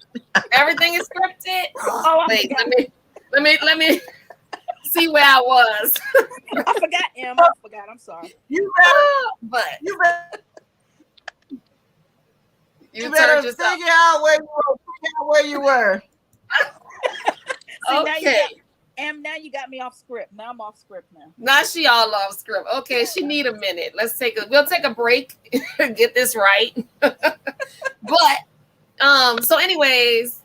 Everything is scripted. Oh, wait, let me. see where I was. I forgot, Em. I forgot. I'm sorry. You better, But you better, you you better turned yourself. figure out where you were. Figure out where you were. See, now you Okay. got, Em, now you got me off script. Now I'm off script now. Now she all off script. Okay, she need a minute. We'll take a break, get this right. But so anyways,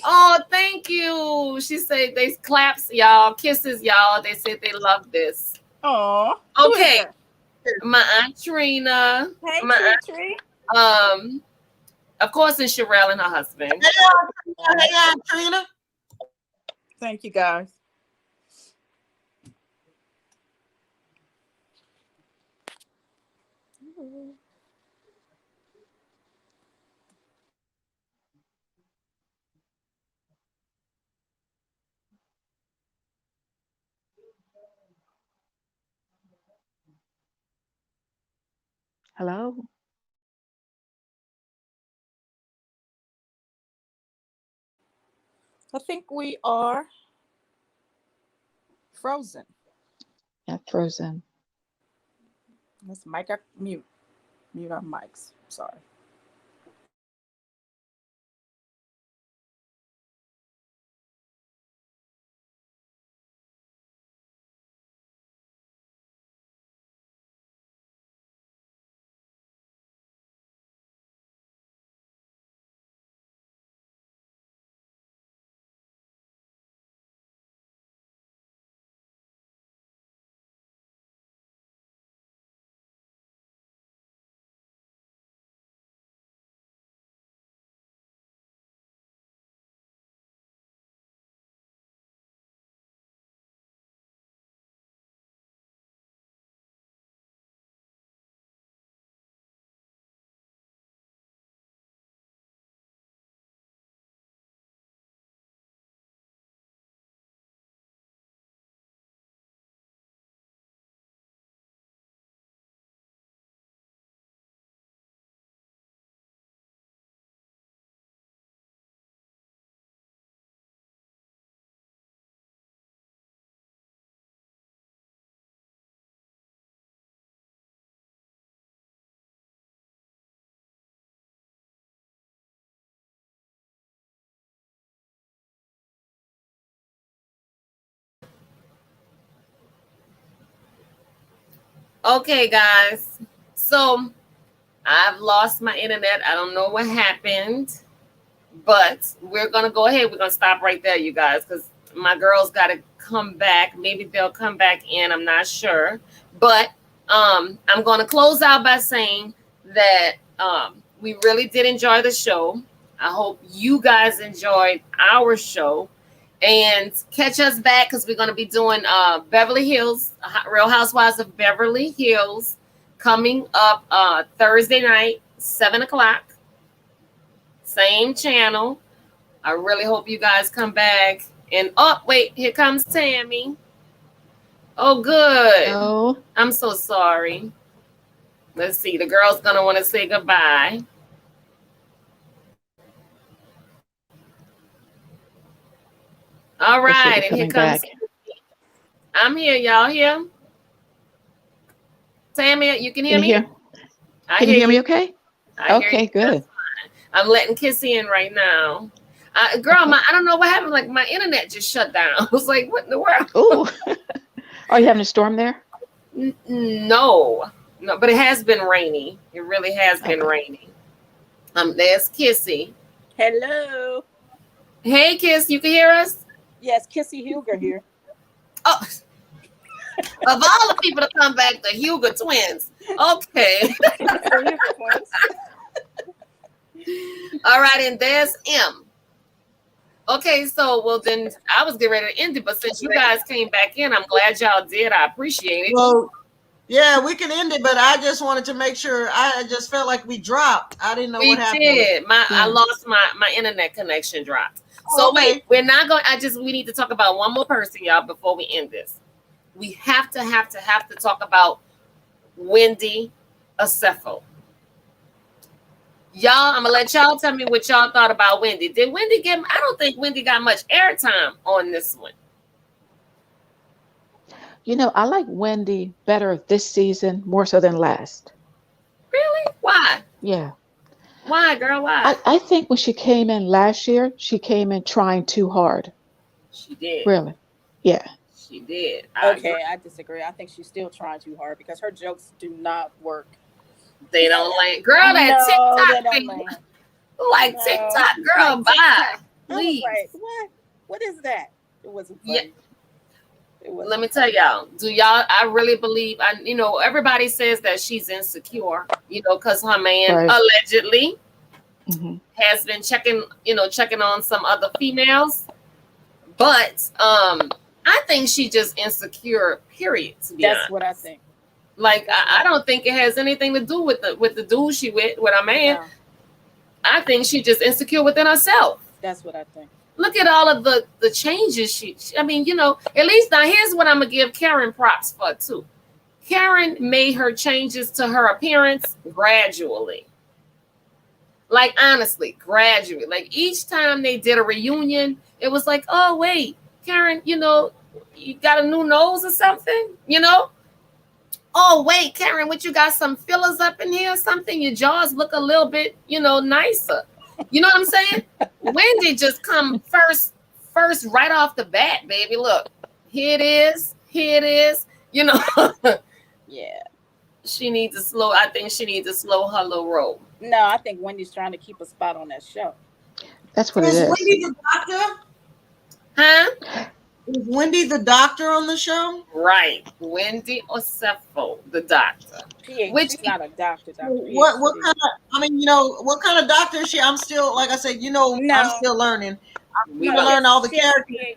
oh, thank you. She said they claps, y'all, kisses, y'all. They said they love this. Oh. Okay. My Aunt Trina. Hey, My Tree. of course, it's Sherelle and her husband. Hey, Aunt Trina. Thank you, guys. Hello. I think we are frozen. Yeah, frozen. Let's mute our mics. Sorry. Okay, guys. So I've lost my internet. I don't know what happened, but we're gonna go ahead. We're gonna stop right there, you guys, because my girls got to come back. Maybe they'll come back in. I'm not sure, but I'm gonna close out by saying that we really did enjoy the show. I hope you guys enjoyed our show. And catch us back because we're going to be doing Beverly Hills, Real Housewives of Beverly Hills, coming up Thursday night, 7 o'clock. Same channel. I really hope you guys come back. And oh, wait, here comes Tammy. Oh, good. Oh, I'm so sorry. Let's see. The girl's going to want to say goodbye. All guess she'll right. be And here coming comes. back. I'm here. Y'all here? Tammy, you can hear Can you me? hear? Can you hear me okay? I hear Okay, you. good. I'm letting Kissy in right now. Girl, Okay. I don't know what happened. Like my internet just shut down. I was like, what in the world? Oh, are you having a storm there? No, but it has been rainy. It really has been Okay. rainy. There's Kissy. Hello. Hey, Kiss, you can hear us? Yes, Kissy Huger here. Oh, of all the people to come back, the Huger twins. Okay. The Huger twins. All right, and there's M. Okay, so well then I was getting ready to end it, but since you guys came back in, I'm glad y'all did. I appreciate it. Well, yeah, we can end it, but I just wanted to make sure. I just felt like we dropped. I didn't know We what happened. did. I Yeah. lost my internet connection dropped. Oh, So okay. wait, we're not going. We need to talk about one more person, y'all, before we end this. We have to talk about Wendy Acefo. Y'all, I'm gonna let y'all tell me what y'all thought about Wendy. Did Wendy get? I don't think Wendy got much airtime on this one. I like Wendy better this season more so than last. Really? Why? Yeah. Why, girl? Why? I think when she came in last year, she came in trying too hard. She did. Really. Yeah. She did. I agree. Okay, I disagree. I think she's still trying too hard because her jokes do not work. They don't like, girl, that No, they TikTok don't thing. land. Like No, TikTok, girl, like bye. TikTok. I was Please. like, what? What is that? It wasn't Yeah. funny. It wasn't. Let me tell y'all, I really believe, everybody says that she's insecure, because her man Right. allegedly Hmm. has been checking on some other females. But I think she just insecure, period, to be That's honest. what I think. Like, I don't think it has anything to do with the dude she with her man. No, I think she just insecure within herself. that's what I think. Look at all of the changes at least now here's what I'm gonna give Karen props for too. Karen made her changes to her appearance gradually. Like, honestly, gradually. Like, each time they did a reunion, it was like, oh wait, Karen, you got a new nose or something, Oh wait, Karen, what, you got some fillers up in here or something? Your jaws look a little bit, nicer. You know what I'm saying? Wendy just come first right off the bat, baby. Look, here it is. Yeah. I think she needs to slow her little roll. No, I think Wendy's trying to keep a spot on that show. That's what it Is is. Wendy the doctor? Huh? Is Wendy the doctor on the show? Right. Wendy Osefo, the doctor. She's not a doctor. What kind of what kind of doctor is she? I'm still, like I said, No. I'm still learning. We I'm don't- learn all the characters.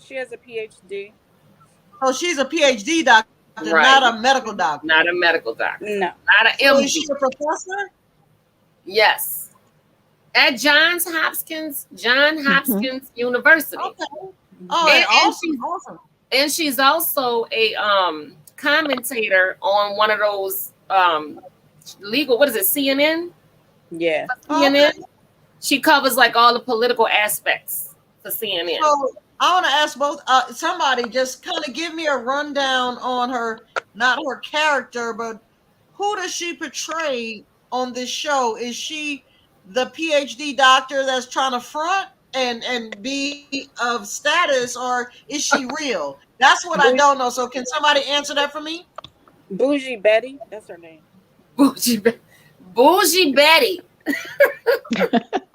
She has a PhD. So she's a PhD doctor, Right. not a medical doctor. Not a medical doctor. No. Not an So MD. is she a professor? Yes. At Johns Hopkins University. Okay. All right. And Awesome. And she's also a commentator on one of those legal, what is it, CNN? Yeah. CNN. Okay. She covers like all the political aspects for CNN. So I want to ask both. Somebody just kind of give me a rundown on her, not her character, but who does she portray on this show? Is she the PhD doctor that's trying to front and be of status, or is she real? That's what I don't know. So can somebody answer that for me? Bougie Betty. That's her name. Bougie Betty.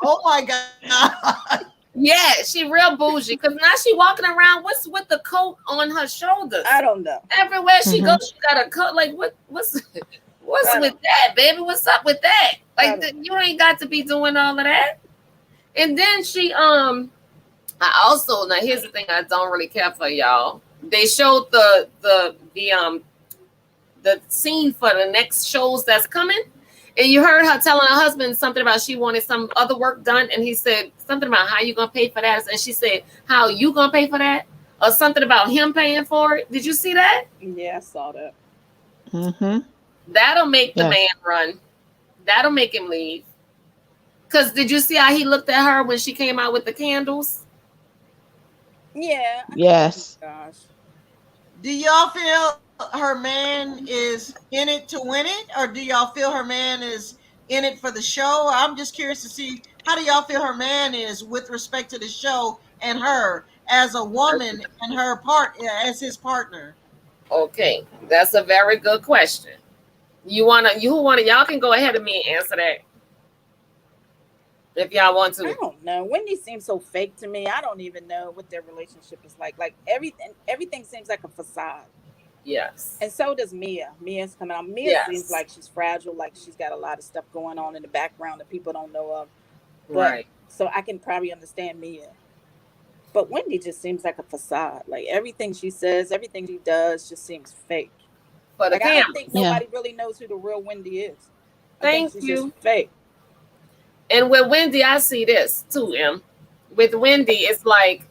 Oh my God. Yeah, she real bougie. Because now she walking around, what's with the coat on her shoulders? I don't know. Everywhere she goes, she got a coat. Like, what's with that, baby? What's up with that? Like, you ain't got to be doing all of that. And then she, I also, now here's the thing I don't really care for, y'all. They showed the scene for the next shows that's coming. And you heard her telling her husband something about she wanted some other work done. And he said something about how you going to pay for that. And she said, how you going to pay for that? Or something about him paying for it. Did you see that? Yeah, I saw that. Mm-hmm. That'll make the man run. That'll make him leave. Because did you see how he looked at her when she came out with the candles? Yeah. Yes. Oh, gosh. Do y'all feel her man is in it to win it, or do y'all feel her man is in it for the show? I'm just curious to see, how do y'all feel her man is with respect to the show and her as a woman and her part as his partner? Okay, that's a very good question. Y'all can go ahead of me and answer that if y'all want to. I don't know. Wendy seems so fake to me. I don't even know what their relationship is like. Like everything seems like a facade. Yes. And so does Mia. Mia's coming out. Mia seems like she's fragile, like she's got a lot of stuff going on in the background that people don't know of. But, right. So I can probably understand Mia. But Wendy just seems like a facade. Like everything she says, everything she does just seems fake. For the like, I don't think nobody really knows who the real Wendy is. I think she's just fake. And with Wendy, I see this too, Em. With Wendy, it's like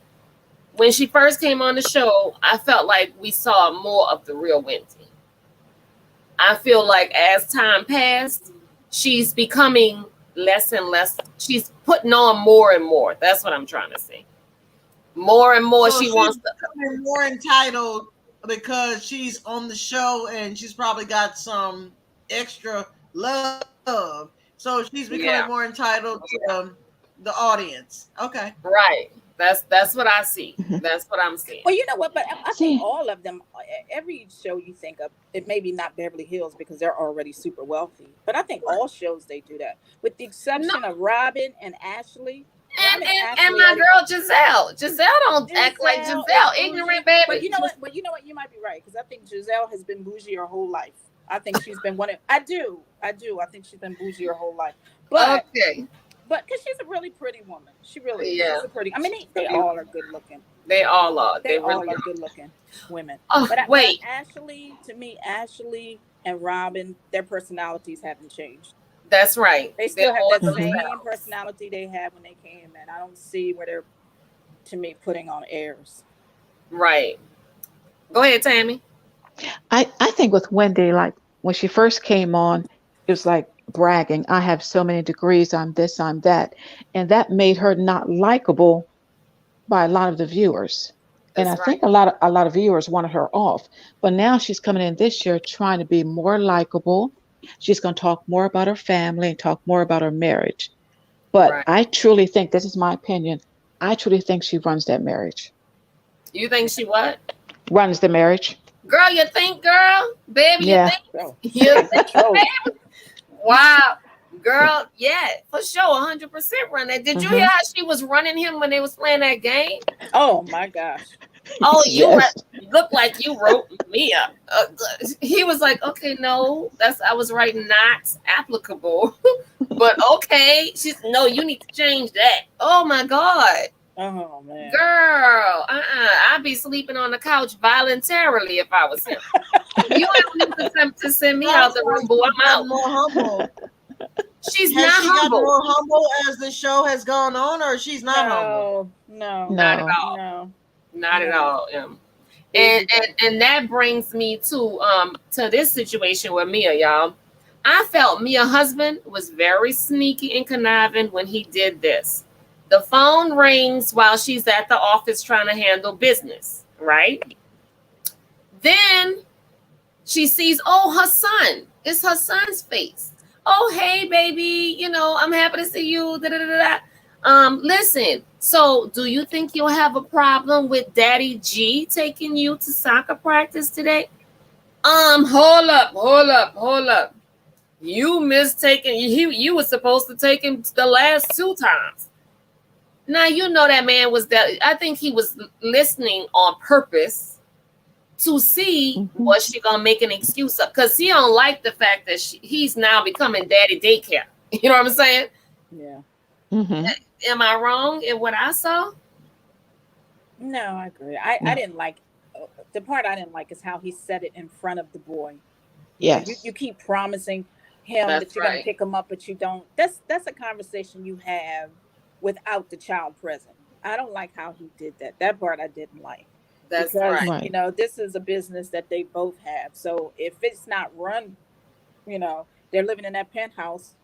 when she first came on the show, I felt like we saw more of the real Wendy. I feel like as time passed, she's becoming less and less. She's putting on more and more. That's what I'm trying to say. More and more, So she wants to become more entitled because she's on the show and she's probably got some extra love. So she's becoming more Yeah, entitled to the audience. Okay. right. That's what I see. Mhm. That's what I'm seeing. Well, you know what? But I think See, all of them, every show you think of, it maybe not Beverly Hills because they're already super wealthy. But I think all shows they do that, with the No, exception of Robin and Ashley. and Robin and and Ashley my are the girl Giselle. Giselle don't act like Giselle is Giselle, bougie. ignorant But baby. you know what? But you know what? You might be right because I think Giselle has been bougie her whole life. I think she's been one of. I do. I do. I think she's been bougie her whole life. But Okay. because she's a really pretty woman. She really is. Yeah. She's a pretty. I mean, they all are good looking. They all are. They They all really are are. good looking women. Oh, But wait. Ashley, to me, Ashley and Robin, their personalities haven't changed. That's right. They They're still have all that Mhm. same themselves. personality they had when they came in. I don't see where they're, to me, putting on airs. Right. Go ahead, Tammy. I think with Wendy, like when she first came on, it was like bragging. I have so many degrees. I'm this. I'm that, and that made her not likable by a lot of the viewers. And I That's right. think a lot of viewers wanted her off. But now she's coming in this year trying to be more likable. She's going to talk more about her family and talk more about her marriage. But Right. I truly think, this is my opinion, I truly think she runs that marriage. You think she what? Runs the marriage. Girl, you think, girl? Baby, you Yeah. think? So You she's in think, control. baby? Wow. Girl, yeah, for sure, 100% run that. Did you hear Hmm. how she was running him when they was playing that game? Oh my gosh. Oh, Yes. look like you wrote me up. He was like, okay, no, I was writing not applicable, but okay. She's no, you need to change that. Oh my God, Oh man. girl, I'd be sleeping on the couch voluntarily if I was him. You don't need to attempt to send me out Sounds the like room, boo. she's I'm gotten out. more humble. She's Has not she gotten humble. more humble as the show has gone on, or she's not humble? No, no, Not at No. all. no, Not at no. all. Bougie And that brings me to this situation with Mia, y'all. I felt Mia husband was very sneaky and conniving when he did this. The phone rings while she's at the office trying to handle business, right? Then she sees, oh, her son. It's her son's face. Oh, hey, baby. I'm happy to see you. Da, da, da, da. Listen. So, do you think you'll have a problem with Daddy G taking you to soccer practice today? Hold up. You mistaken. You were supposed to take him the last 2 times. Now you know that man was that. I think he was listening on purpose to see Hmm. was she gonna make an excuse up because he don't like the fact that he's now becoming daddy daycare. You know what I'm saying? Yeah. Hmm. Am I wrong in what I saw? No, I agree. I No. didn't like the part I didn't like is how he said it in front of the boy. You Yes. keep promising him that That's you're gonna right. pick him up, but you don't. That's a conversation you have without the child present. I don't like how he did that. That part I didn't like That's because right. Right. this is a business that they both have. So if it's not run, they're living in that penthouse.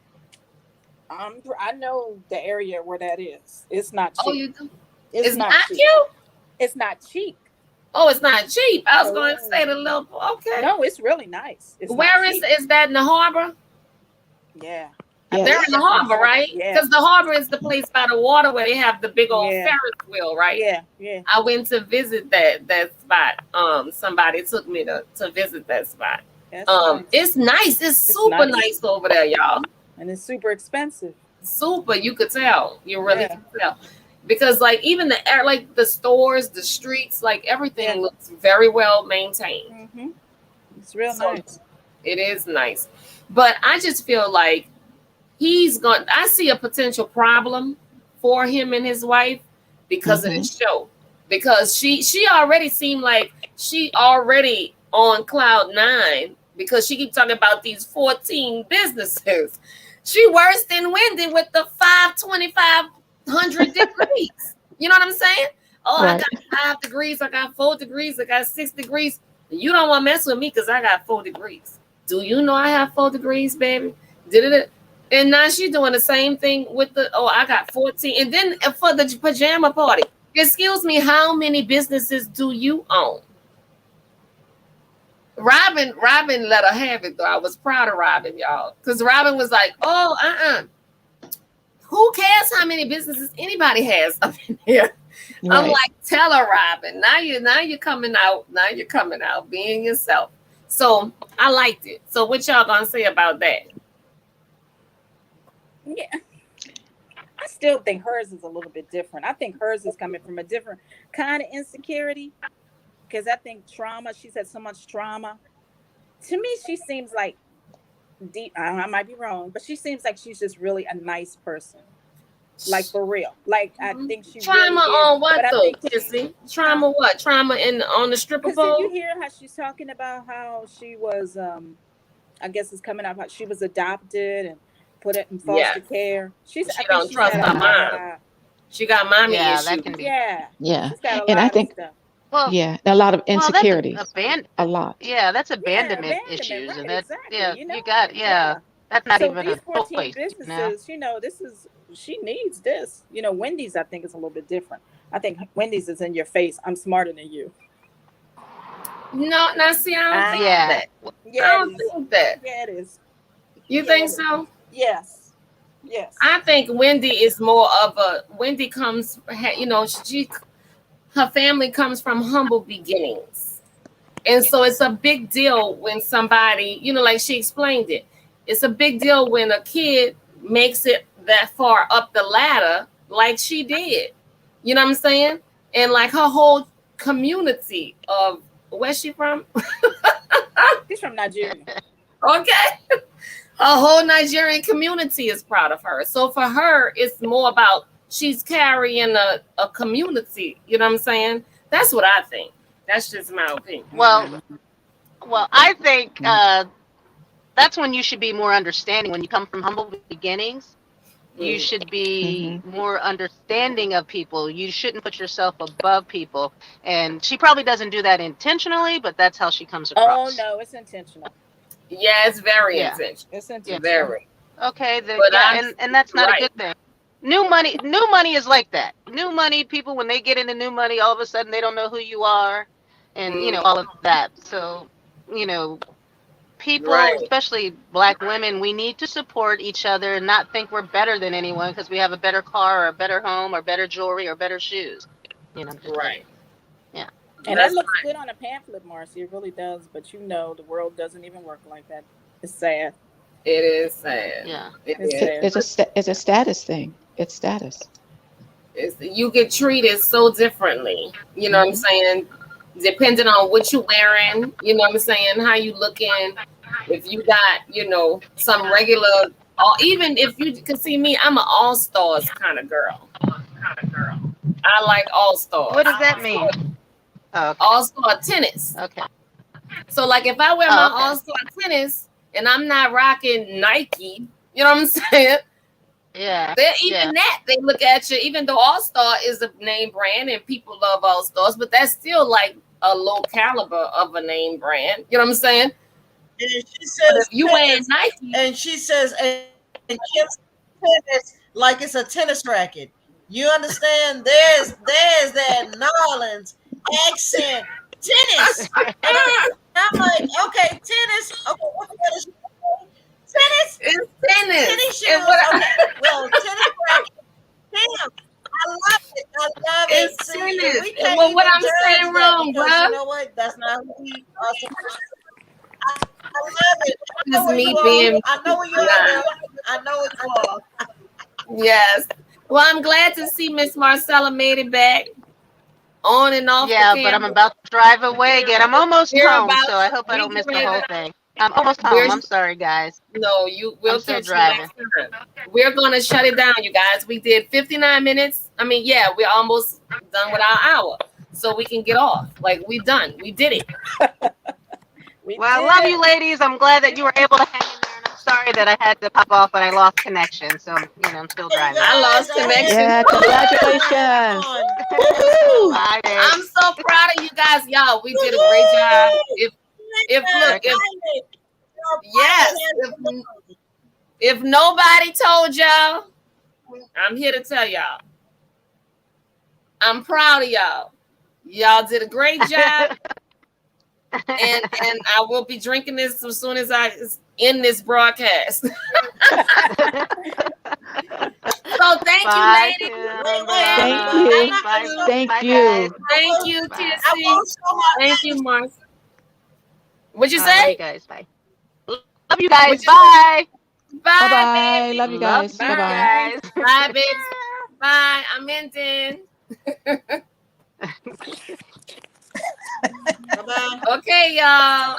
I know the area where that is. It's not Oh, cheap. you do? It's It's not not cheap. you? It's not cheap. Oh, it's not cheap. I was going to Oh. say the little. Okay. No, it's really nice. It's not Where is cheap. is that in the harbor? Yeah. Yes. They're in the harbor, right? Yeah. Because the harbor is the place by the water where they have the big old Yeah. Ferris wheel, right? Yeah. Yeah. I went to visit that spot. Somebody took me to visit that spot. That's nice. It's nice. It's super nice. nice over there, y'all. And it's super expensive. Super. You could tell. You really Yeah. can tell. Because like even the air, like the stores, the streets, like everything Yeah. looks very well maintained. Mm-hmm. It's real So nice. it is nice. But I just feel like I see a potential problem for him and his wife because of Hmm. this show. Because she already seemed like she already on cloud 9 because she keeps talking about these 14 businesses. She worse than Wendy with the 5,2,500 degrees. You know what I'm saying? Oh, I Right. got 5 degrees, I got 4 degrees, I got 6 degrees. You don't want to mess with me because I got 4 degrees. Do you know I have 4 degrees, baby? Did it? And now she's doing the same thing with I got 14. And then for the pajama party, excuse me, how many businesses do you own? Robin let her have it though. I was proud of Robin, y'all, because Robin was like, "Oh, who cares how many businesses anybody has up in here?" I'm Right. like, "Tell her, Robin. Now you're coming out. Now you're coming out, being yourself." So I liked it. So what y'all gonna say about that? Yeah. I still think hers is a little bit different. I think hers is coming from a different kind of insecurity because I think trauma, she's had so much trauma. To me, she seems like deep. I might be wrong, but she seems like she's just really a nice person. Like for real. Like I think she really Trauma is. on But what I though, think she, Kissy? huh? Trauma what? Trauma in on the stripper Because did you pole? hear how she's talking about how she was I guess it's coming up how she was adopted and put it in foster Yes. care. I She think don't she's trust had a her Yeah. lot. mom. She got mommy Yeah, that issues. can be. Yeah. Yeah. She's got a And I lot of think, stuff. Well, yeah, a lot of well, that's insecurities. A lot. yeah, that's Yeah, abandonment abandonment, issues, right? and that Exactly. yeah, You know, you got yeah, yeah. that's not So even these a 14 choice, you know. businesses, this is she needs this. Wendy's I think is a little bit different. I think Wendy's is in your face. I'm smarter than you. No, now see, I don't think Ah, Yeah, that. I yeah, it don't is. think that. Yeah, it is. You Yeah, think it is. so? Yes. Yes. I think Wendy is more of a Wendy comes, she her family comes from humble beginnings. And so it's a big deal when somebody, like she explained it. It's a big deal when a kid makes it that far up the ladder like she did. You know what I'm saying? And like her whole community of where's she from? She's from Nigeria. Okay. A whole Nigerian community is proud of her. So for her, it's more about she's carrying a community. You know what I'm saying? That's what I think. That's just my opinion. well, I think that's when you should be more understanding. When you come from humble beginnings, you Mm. should be Hmm. more understanding of people. You shouldn't put yourself above people. And she probably doesn't do that intentionally, but that's how she comes Oh across. no, it's intentional. Yeah, it's very Yeah, intentional. It's yeah. intentional. Very. Okay, But yeah, I, and that's not a right. good thing. New money is like that. New money, people when they get into new money, all of a sudden they don't know who you are, and Mm, all of that. So, you know, people, right. especially black women, we need to support each other and not think we're better than anyone because we have a better car or a better home or better jewelry or better shoes. Just Right. yeah. And that That's looks good on a pamphlet, Marcy. It really does. But the world doesn't even work like that. It's sad. it is sad. Yeah. It It's is. sad. It's a status thing. It's status. You get treated so differently. You know what I'm Hmm. saying? Depending on what you wearing, you know what I'm saying, how you looking. If you got, some regular, or even if you can see me, I'm an all stars kind of girl. I like all What stars. does that mean? Oh, okay. All star tennis. Okay. So like if I wear Oh, my okay. all star tennis and I'm not rocking Nike, you know what I'm saying? Yeah. They're Yeah. even that they look at you, even though All Star is a name brand and people love All Stars, but that's still like a low caliber of a name brand. You know what I'm saying? And she But if says you wearing tennis, Nike, and she says, and Kim tennis like it's a tennis racket. You understand? There's that Nolans accent. Tennis. And I'm like, okay, tennis. Okay, what is tennis? it's tennis. Tennis And what shoes. Okay, well, tennis racket. Damn, I love it. I love it. it's See, and tennis. we And can't well, what even I'm judge saying that wrong, because you bro. know what? That's not who we are supposed to. I love it. I know Just where you me are. being I know where you are, nah. girl. I know where you are. Yes. Well, I'm glad to see Miss Marcella made it back on and off the Yeah, but I'm camera. about to drive away again. I'm almost We're home, about so I to hope I we don't get miss the ready whole to thing. I'm almost we're home. I'm sorry, guys. No, I'm we'll still catch you driving. next time. We're gonna shut it down, you guys. We did 59 minutes. I mean, yeah, we're almost done with our hour. So we can get off. Like we done. We did it. We Well, I did love it. you, ladies. I'm glad that you were able to hang in there, and I'm sorry that I had to pop off and I lost connection. So, I'm still Hey driving. I guys, lost I had connection Yeah, fun. too. I had congratulations. fun. It was Woo! fun. Bye, babe. I'm so proud of you guys. Y'all, we did a great job. Woo-hoo! If look, Okay. Your pilot yes, had fun. if nobody told y'all, I'm here to tell y'all. I'm proud of y'all. Y'all did a great job. and I will be drinking this as soon as I end this broadcast. So thank you, Bye, ladies. Thank Kimberlana. you. Bye. Thank Bye, you. guys. Thank you, Bye. I Kissy. won't show my Thank you, Mark. What'd you Love you say? guys. Bye. Love you guys. What'd you say? Bye. Bye Bye, bye. baby. Love you Love guys. you Bye bye. Bye. guys. Bye, babes. Bye. I'm ending. bye-bye. Okay, y'all.